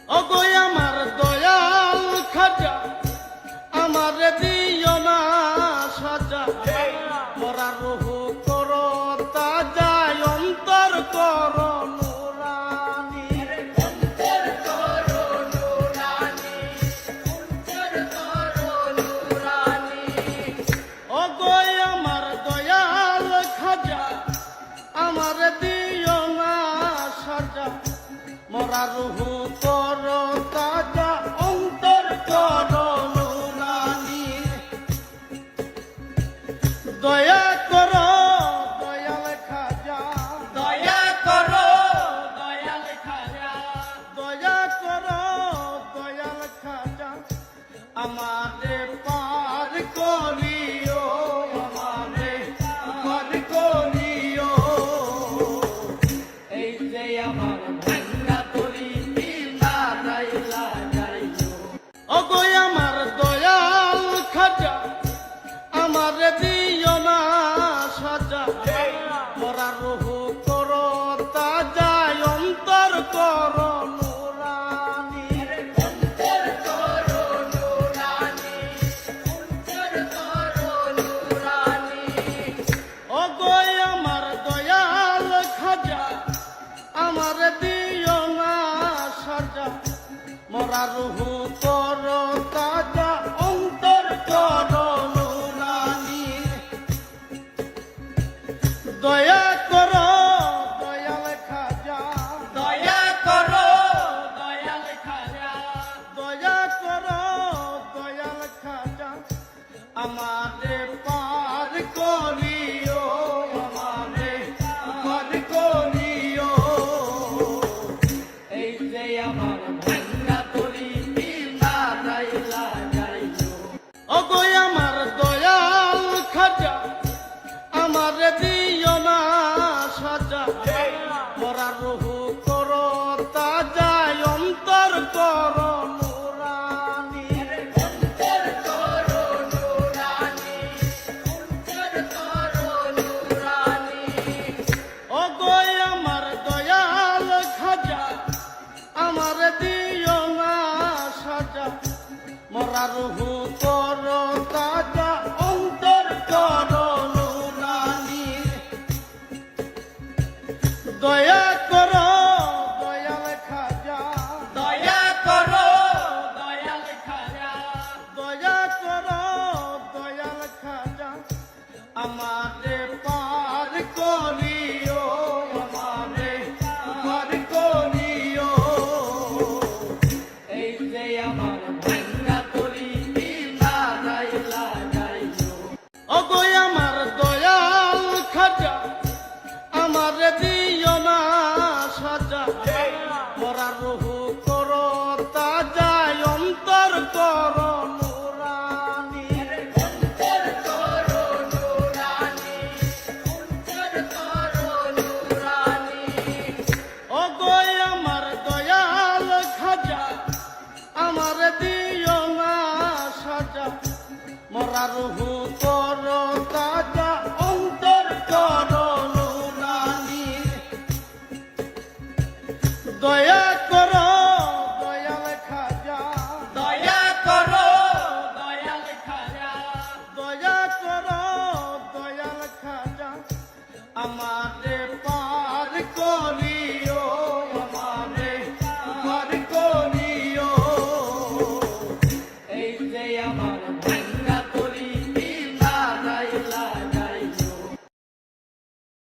ওগো আমার দয়াল খাজা আমার দিও না সাজা মরা রহু করো তাজা অন্তর করো নুরানি অন্তর করো নুরানি অন্তর করো নুরানি ওগো আমার দয়াল খাজা আমার দিও না সাজা মরা রহু করো তাজা অন্তর করো নুরানি দয়া করো দয়াল খাজা দয়া করো দয়াল খাজা দয়া করো দয়াল খাজা আমারে পার করিও আমারে পার করিও এই যে আমার ভাঙ্গা তরি না যাইলা যাইও ওগো আমার দয়াল খাজা আমারে দিও না সাজা মরা রহু করো তাজা অন্তর করো নুরানি অন্তর করো নুরানি অন্তর করো নুরানি ওগো আমার দয়াল খাজা আমারে দিও না সাজা মরা রহু করো তাজা অন্তর করো নুরানি দয়া করো দয়াল খাজা দয়া করো দয়াল খাজা দয়া করো দয়াল খাজা আমারে পার করিও আমারে পার করিও এই যে আমার ভাঙ্গা তরি না যাইলা যাইও ওগো আমার দয়াল খাজা আমারে দিও না সাজা মরা রহু করো তাজা অন্তর করো নুরানি অন্তর করো নুরানি অন্তর করো নুরানি ওগো আমার দয়াল খাজা আমারে দিও না সাজা মরা রহু করো তাজা অন্তর করো নুরানি দয়া করো দয়াল খাজা দয়া করো দয়াল খাজা দয়া করো দয়াল খাজা আমারে পার করিও আমারে পার করিও এই যে আমার ভাঙ্গা তরি না যাইলা যাইও ওগো আমার দয়াল খাজা আমারে দিও না সাজা মরা রহু করো তাজা অন্তর করো নুরানি অন্তর করো নুরানি অন্তর করো নুরানি ওগো আমার দয়াল খাজা আমারে দিও না সাজা মরা রহু করো